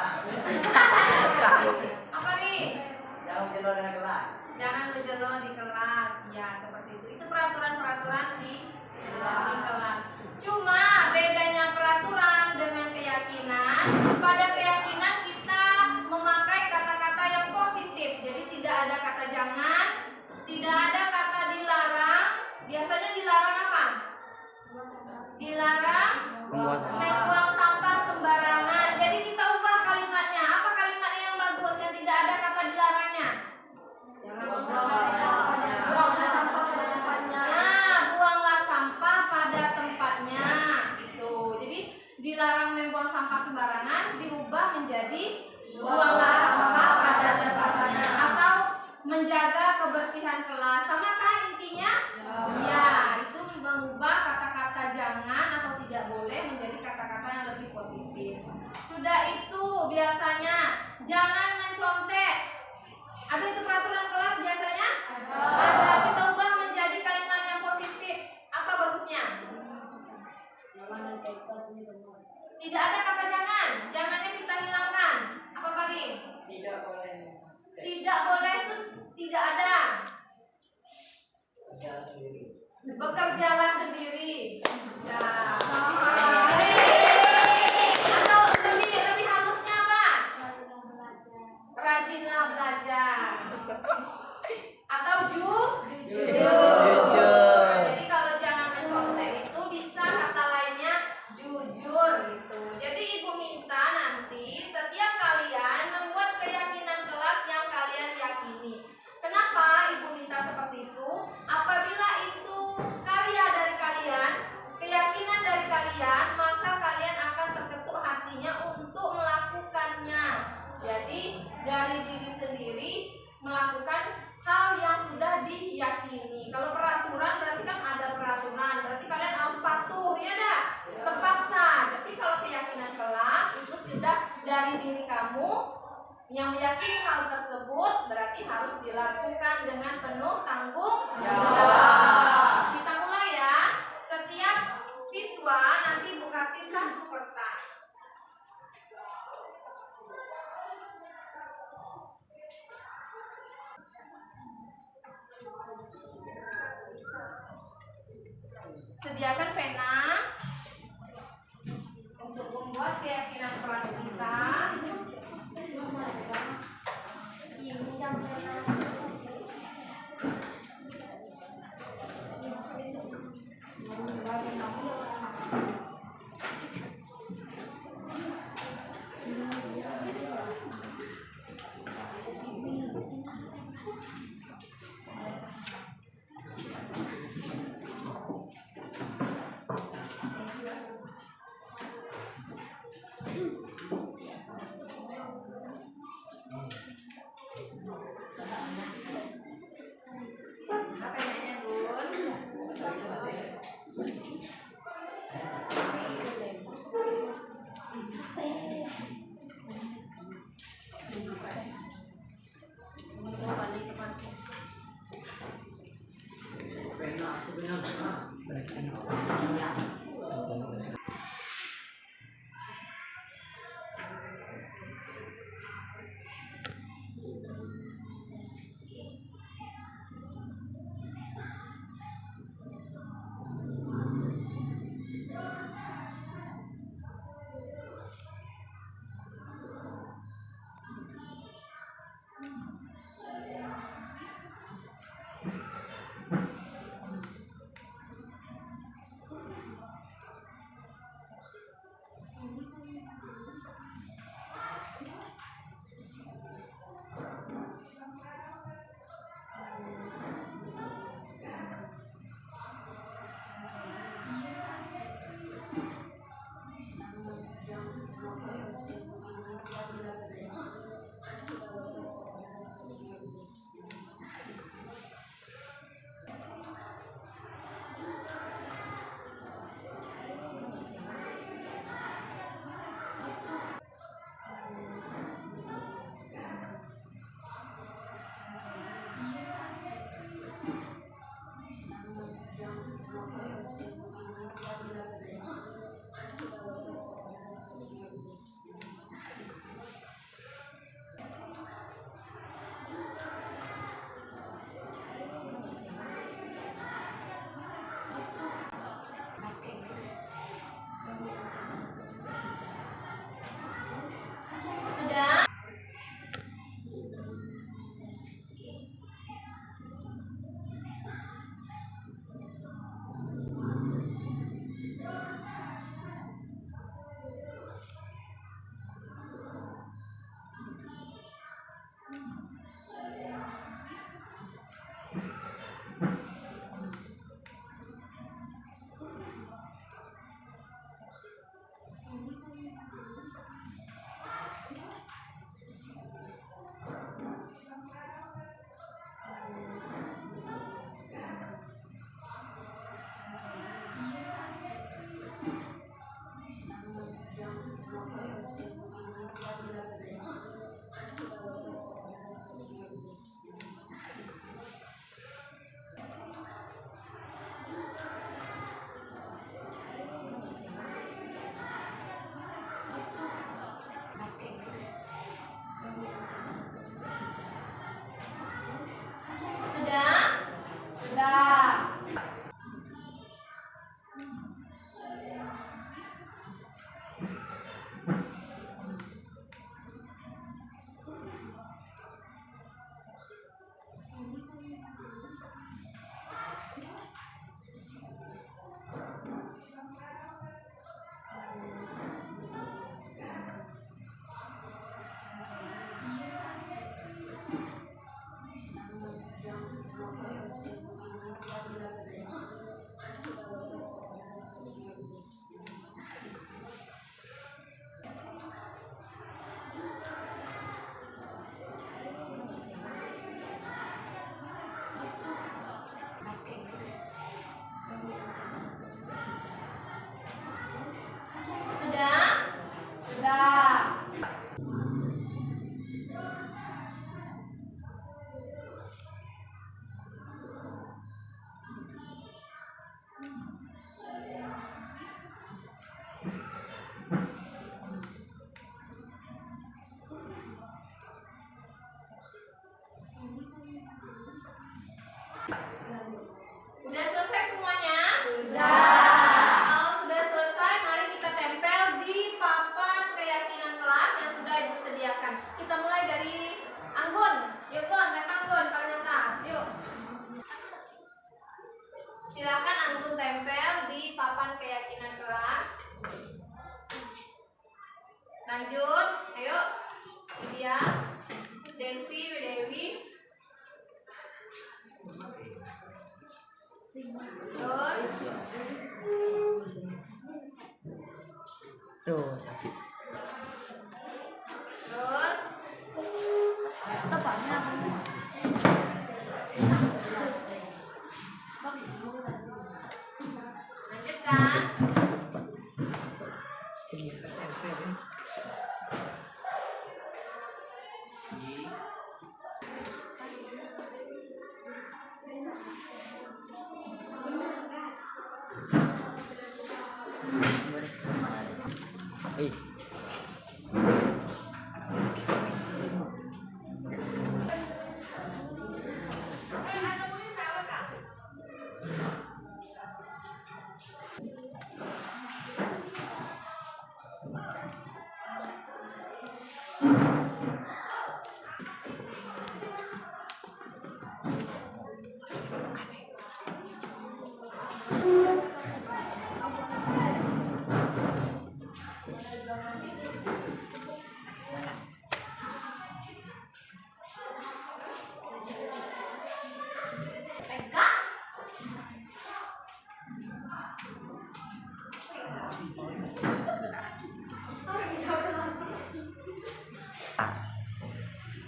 Apa, Ri? Jangan tidur di kelas. Jangan berjelon di kelas. Ya, seperti itu. Itu peraturan-peraturan di kelas. Cuma bedanya peraturan dengan keyakinan, pada keyakinan kita memakai kata-kata yang positif. Jadi tidak ada kata jangan, tidak ada kata dilarang. Biasanya dilarang apa? Dilarang membuang sampah sembarangan. Jadi kita ubah kalimatnya. Apa kalimatnya yang bagus yang tidak ada kata dilarangnya? Jangan buang sampah pada tempatnya. Nah, buanglah sampah pada tempatnya. Gitu. Jadi dilarang membuang sampah sembarangan diubah menjadi buanglah sampah pada tempatnya atau menjaga kebersihan kelas. Sama kan intinya? Ya, itu mengubah kata-kata jangan atau tidak boleh menjadi kata-kata yang lebih positif. Sudah itu biasanya jangan mencontek. Ada itu peraturan kelas biasanya? Ada. Kita ubah menjadi kalimat yang positif. Apa bagusnya? Tidak ada kata jangan. Jangannya kita hilangkan. Apa Pak Ri? Tidak boleh. Tidak boleh itu tidak ada. Berjalan sendiri. Bekerjalah sendiri. Bisa. Atau lebih halusnya apa? Rajinlah belajar. Atau jujur. Jadi kalau jangan mencontek itu bisa kata lainnya jujur gitu. Jadi ibu minta nanti setiap kalian membuat keyakinan kelas yang kalian yakini. Kenapa ibu minta seperti itu? Apabila itu karya dari kalian, keyakinan dari kalian, maka kalian akan terketuk hatinya untuk melakukannya. Jadi dari diri sendiri melakukan hal yang sudah diyakini. Kalau peraturan berarti kan ada peraturan, berarti kalian harus patuh, ya dah? Terpaksa. Tapi kalau keyakinan kelas itu tidak dari diri kamu yang meyakini hal tersebut, berarti harus dilakukan dengan penuh tanggung jawab. Kita mulai ya. Setiap siswa nanti buka satu kertas. Sediakan pena untuk membuat keyakinan kelas kita.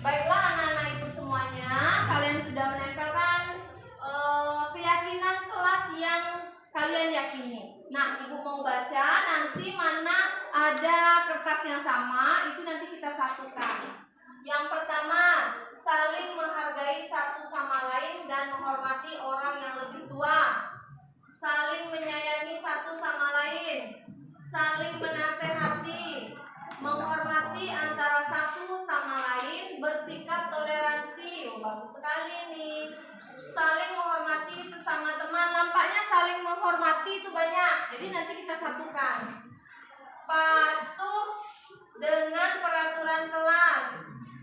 Baiklah anak-anak ibu semuanya, kalian sudah menempelkan keyakinan kelas yang kalian yakini. Nah, ibu mau baca, nanti mana ada kertas yang sama, itu nanti kita satukan. Yang pertama, saling menghargai satu sama lain dan menghormati orang yang lebih tua. Saling menyayangi satu sama lain. Saling menasehati. Menghormati antara satu sama lain, bersikap toleransi. Oh, bagus sekali nih. Saling menghormati sesama teman. Nampaknya saling menghormati itu banyak. Jadi nanti kita satukan. Patuh dengan peraturan kelas.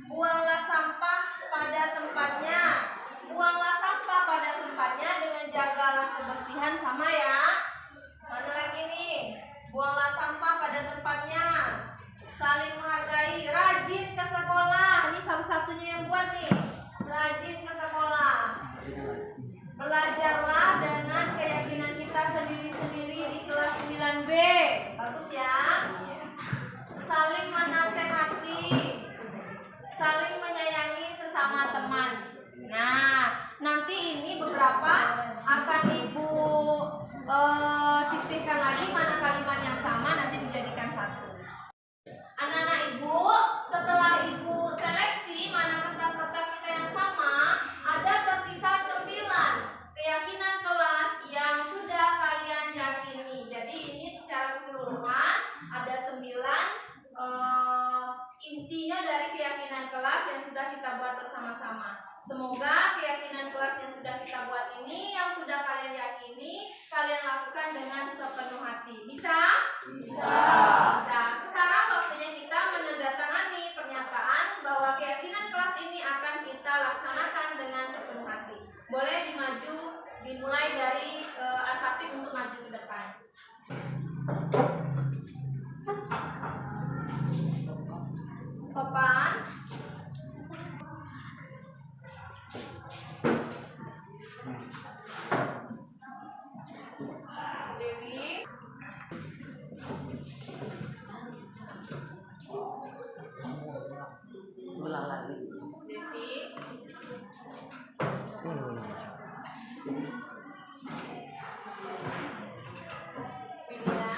Buanglah sampah pada tempatnya. Buanglah sampah pada tempatnya dengan jagalah kebersihan, sama ya. Mana lagi nih? Buanglah sampah pada tempatnya. Saling menghargai, rajin ke sekolah. Ini satu-satunya yang buat nih. Rajin ke sekolah. Belajarlah dengan keyakinan kita sendiri-sendiri di kelas 9B. Bagus ya. Saling menasehati. Saling menyayangi sesama teman. Nah, nanti ini beberapa akan ibu sisihkan lagi mana kalimat yang sama, nanti dijadikan satu. Anak-anak ibu, setelah ibu seleksi mana kertas-kertas kita yang sama, ada tersisa 9 keyakinan kelas yang sudah kalian yakini. Jadi ini secara keseluruhan ada 9 intinya dari keyakinan kelas yang sudah kita buat bersama-sama. Semoga keyakinan kelas yang sudah kita buat ini, yang sudah kalian yakini, kalian lakukan dengan sepenuh hati. Bisa? Bisa. Sekarang waktunya kita menandatangani pernyataan bahwa keyakinan kelas ini akan kita laksanakan dengan sepenuh hati. Boleh dimulai dari Asapik untuk maju ke depan. Topan. Dewi. Ulang lagi. Desi. Widya.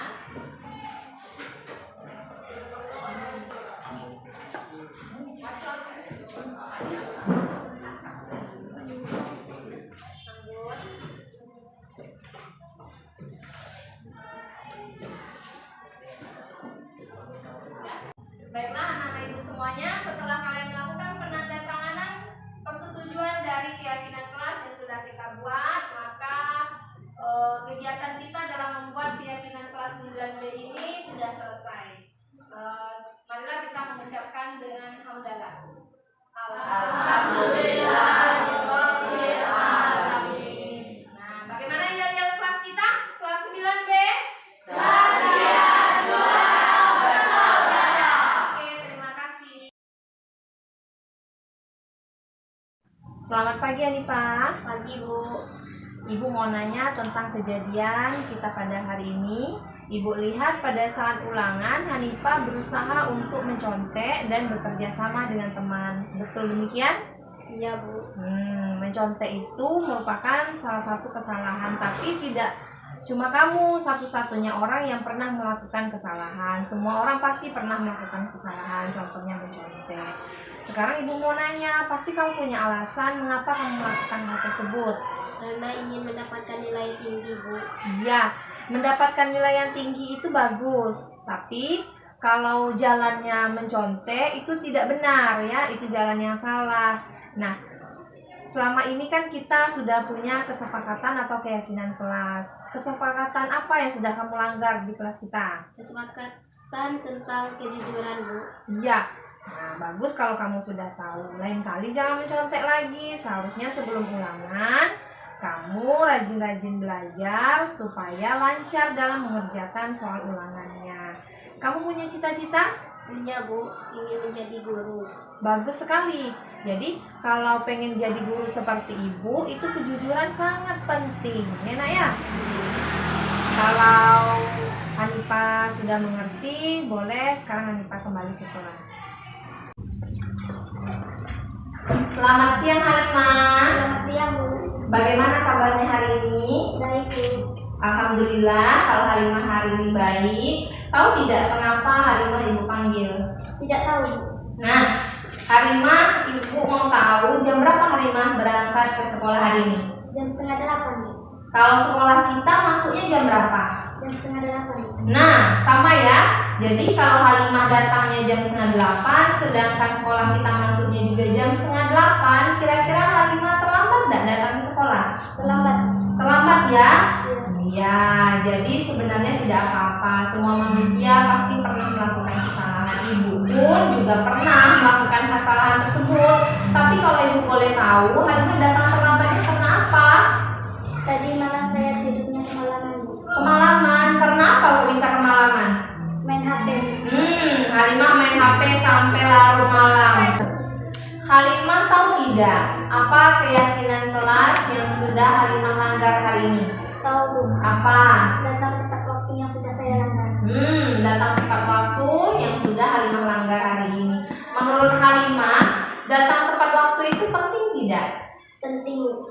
Baiklah anak-anak ibu semuanya, setelah kalian melakukan penandatanganan persetujuan dari keyakinan kelas yang sudah kita buat, maka kegiatan kita dalam membuat keyakinan kelas 9B ini sudah selesai. Marilah kita mengucapkan dengan hamdalah. Alhamdulillahirabbil alamin. Nah, bagaimana yel-yel kelas kita? Kelas 9B? Selamat pagi Hanifa. Pagi Bu. Ibu mau nanya tentang kejadian kita pada hari ini. Ibu lihat pada saat ulangan Hanifa berusaha untuk mencontek dan bekerja sama dengan teman. Betul demikian? Iya Bu. Mencontek itu merupakan salah satu kesalahan, tapi tidak Cuma kamu satu-satunya orang yang pernah melakukan kesalahan. Semua orang pasti pernah melakukan kesalahan, contohnya mencontek. Sekarang ibu mau nanya, pasti kamu punya alasan mengapa kamu melakukan hal tersebut. Karena ingin mendapatkan nilai tinggi, Bu. Iya, mendapatkan nilai yang tinggi itu bagus. Tapi kalau jalannya mencontek itu tidak benar ya, itu jalan yang salah. Nah, selama ini kan kita sudah punya kesepakatan atau keyakinan kelas. Kesepakatan apa yang sudah kamu langgar di kelas kita? Kesepakatan tentang kejujuran, Bu. Iya. Nah, bagus kalau kamu sudah tahu. Lain kali jangan mencontek lagi. Seharusnya sebelum ulangan, kamu rajin-rajin belajar supaya lancar dalam mengerjakan soal ulangannya. Kamu punya cita-cita? Punya, Bu. Ingin menjadi guru. Bagus sekali. Jadi kalau pengen jadi guru seperti ibu, itu kejujuran sangat penting, ya nak ya. Kalau Hanifah sudah mengerti, boleh sekarang Hanifah kembali ke kelas. Selamat siang Hanifah. Selamat siang, Bu. Bagaimana kabarnya hari ini? Baik, Bu. Alhamdulillah, kalau Halimah hari ini baik. Tahu tidak kenapa Halimah ibu panggil? Tidak tahu, Bu. Nah, Halimah, ibu mau tahu jam berapa Halimah berangkat ke sekolah hari ini? Jam 7:30, Bu. Kalau sekolah kita masuknya jam berapa? Jam 7:30, Bu. Nah, sama ya. Jadi kalau Halimah datangnya jam 7:30, sedangkan sekolah kita masuknya juga jam 7:30, kira-kira Halimah terlambat tidak datang ke sekolah? Terlambat. Terlambat ya? Iya. Iya, jadi sebenarnya tidak apa-apa. Semua manusia pasti pernah melakukan kesalahan. Ibu pun juga pernah melakukan kesalahan tersebut. Tapi kalau ibu boleh tahu, Halimah datang terlambatnya karena apa? Tadi malam saya tidurnya kemalaman, Bu. Kemalaman. Kenapa kok bisa kemalaman? Main HP. Halimah main HP sampai larut malam. Halimah tahu tidak apa keyakinan kelas yang sudah Halimah langgar hari ini? Tahu, Bu. Apa? Datang tepat waktu yang sudah saya langgar. Datang tepat waktu yang sudah Halimah langgar hari ini. Menurut Halimah, datang tepat waktu itu penting tidak? Penting, Bu.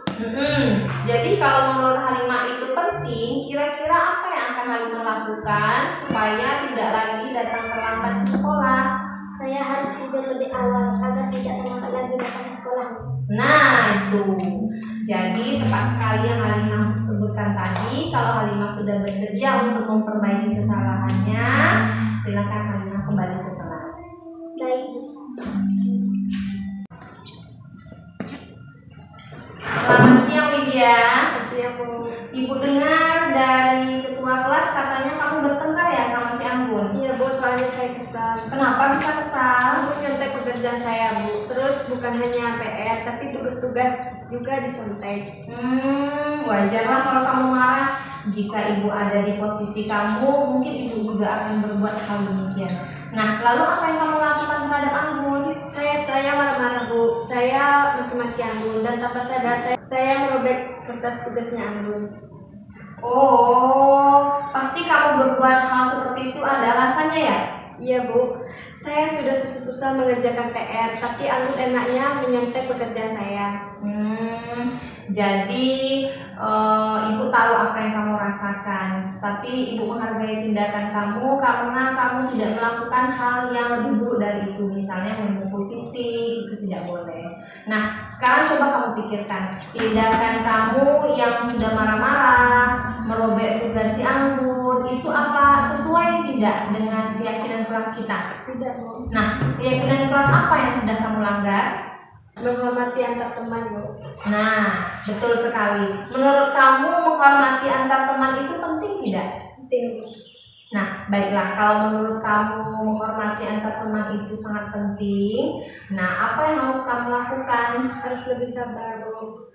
Jadi kalau menurut Halimah itu penting, kira-kira apa yang akan Halimah lakukan supaya tidak lagi datang terlambat ke sekolah? Saya harus tidur lebih awal agar tidak terlambat lagi datang ke sekolah, Bu. Nah itu, jadi tepat sekali yang Halimah sebutkan tadi. Kalau Halimah sudah bersedia untuk memperbaiki kesalahannya, silakan Halimah kembali ke kelas. Baik, Bu. Selamat siang Widya. Selamat siang, Bu. Ibu dengar dari ketua kelas katanya kamu bertengkar ya sama si Anggun. Iya, Bu, soalnya saya kesal. Kenapa bisa kesal? Aku nyontek pekerjaan saya, Bu. Terus bukan hanya PR, tapi tugas-tugas juga dicontek. Wajarlah kalau kamu marah. Jika ibu ada di posisi kamu, mungkin ibu juga akan berbuat hal demikian. Nah, lalu apa yang kamu lakukan terhadap Anggun? Saya marah-marah, Bu. Saya maki-maki Anggun dan tanpa sadar saya merobek kertas tugasnya Anggun. Oh, pasti kamu berbuat hal seperti itu ada alasannya ya? Iya, Bu. Saya sudah susah-susah mengerjakan PR, tapi Anggun enaknya menyontek pekerjaan saya. Jadi ibu tahu apa yang kamu rasakan, tapi ibu menghargai tindakan kamu karena kamu tidak melakukan hal yang lebih buruk dari itu, misalnya memukul fisik, itu tidak boleh. Nah, sekarang coba kamu pikirkan tindakan kamu yang sudah marah-marah, merobek tugas si Anggun, itu apa sesuai tidak dengan keyakinan kelas kita? Tidak, Bu. Nah, keyakinan kelas apa yang sudah kamu langgar? Menghormati antar teman, Bu. Nah, betul sekali. Menurut kamu menghormati antar teman itu penting tidak? Penting, Bu. Nah, baiklah. Kalau menurut kamu menghormati antar teman itu sangat penting, nah apa yang harus kamu lakukan? Harus lebih sabar, Bu.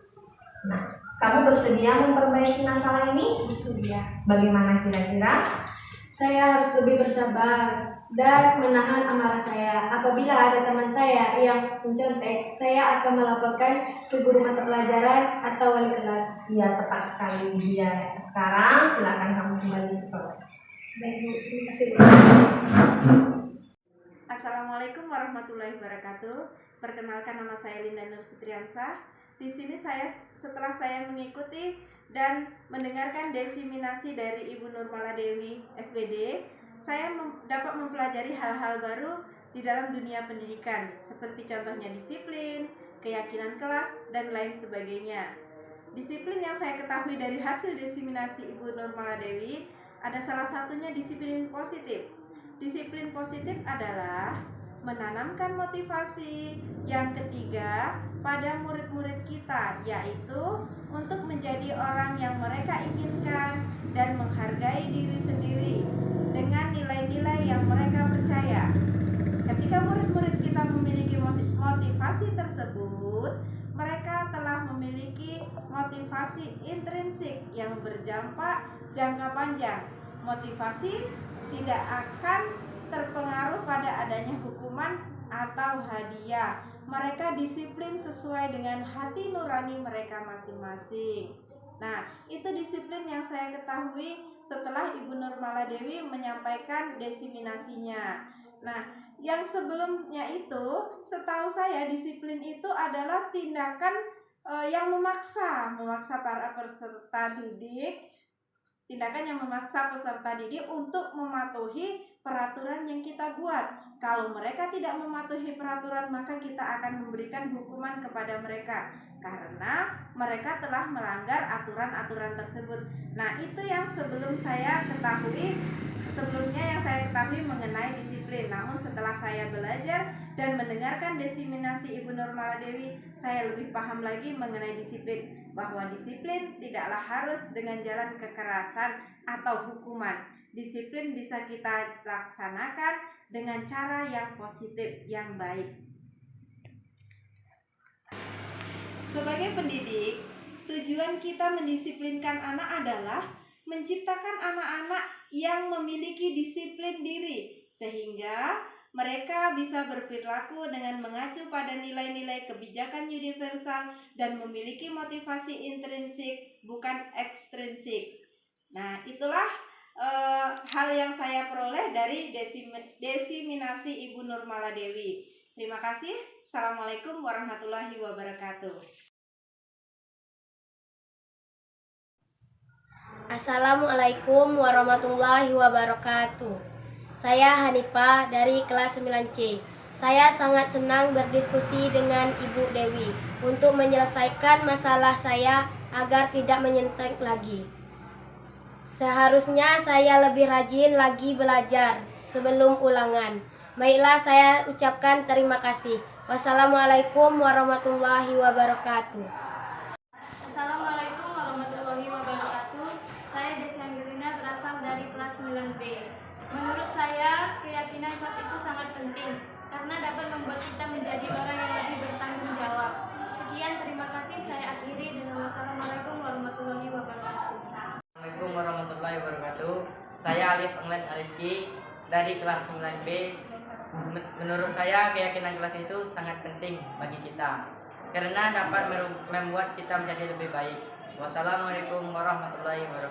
Nah, kamu bersedia memperbaiki masalah ini? Bersedia. Bagaimana kira-kira? Saya harus lebih bersabar dan menahan amarah saya. Apabila ada teman saya yang mencontek, saya akan melaporkan ke guru mata pelajaran atau wali kelas. Iya, tepat sekali dia. Sekarang silakan kamu kembali ke kelas. Baik, Bu. Terima kasih, Bu. Assalamualaikum warahmatullahi wabarakatuh. Perkenalkan, nama saya Linda Nur Fitriansah. Di sini setelah saya mengikuti dan mendengarkan desiminasi dari Ibu Nurmala Dewi SPD, saya dapat mempelajari hal-hal baru di dalam dunia pendidikan, seperti contohnya disiplin, keyakinan kelas, dan lain sebagainya. Disiplin yang saya ketahui dari hasil desiminasi Ibu Nurmala Dewi ada salah satunya disiplin positif. Disiplin positif adalah menanamkan motivasi yang ketiga pada murid-murid kita, yaitu untuk menjadi orang yang mereka inginkan dan menghargai diri sendiri dengan nilai-nilai yang mereka percaya. Ketika murid-murid kita memiliki motivasi tersebut, mereka telah memiliki motivasi intrinsik yang berdampak jangka panjang. Motivasi tidak akan terpengaruh pada adanya hukuman atau hadiah. Mereka disiplin sesuai dengan hati nurani mereka masing-masing. Nah, itu disiplin yang saya ketahui setelah Ibu Nurmala Dewi menyampaikan desiminasinya. Nah, yang sebelumnya itu, setahu saya disiplin itu adalah tindakan yang memaksa para peserta didik, tindakan yang memaksa peserta didik untuk mematuhi peraturan yang kita buat. Kalau mereka tidak mematuhi peraturan, maka kita akan memberikan hukuman kepada mereka karena mereka telah melanggar aturan-aturan tersebut. Nah, itu yang sebelumnya yang saya ketahui mengenai disiplin. Namun setelah saya belajar dan mendengarkan desiminasi Ibu Nurmala Dewi, saya lebih paham lagi mengenai disiplin, bahwa disiplin tidaklah harus dengan jalan kekerasan atau hukuman. Disiplin bisa kita laksanakan dengan cara yang positif, yang baik. Sebagai pendidik, tujuan kita mendisiplinkan anak adalah menciptakan anak-anak yang memiliki disiplin diri, sehingga mereka bisa berperilaku dengan mengacu pada nilai-nilai kebijakan universal dan memiliki motivasi intrinsik, bukan ekstrinsik. Nah, itulah hal yang saya peroleh dari desiminasi Ibu Nurmala Dewi. Terima kasih. Assalamualaikum warahmatullahi wabarakatuh. Assalamualaikum warahmatullahi wabarakatuh. Saya Hanifah dari kelas 9C. Saya sangat senang berdiskusi dengan Ibu Dewi untuk menyelesaikan masalah saya agar tidak menyentek lagi. Seharusnya saya lebih rajin lagi belajar sebelum ulangan. Baiklah, saya ucapkan terima kasih. Wassalamualaikum warahmatullahi wabarakatuh. Assalamualaikum warahmatullahi wabarakatuh. Saya Desi Angelina, berasal dari kelas 9B. Menurut saya, keyakinan kelas itu sangat penting karena dapat membuat kita menjadi orang yang lebih bertanggung jawab. Sekian, terima kasih. Saya akhiri dengan wassalamualaikum warahmatullahi wabarakatuh. Assalamualaikum warahmatullahi wabarakatuh. Saya Alif Englet Aliski dari kelas 9B. Menurut saya, keyakinan kelas itu sangat penting bagi kita karena dapat membuat kita menjadi lebih baik. Wassalamualaikum warahmatullahi wabarakatuh.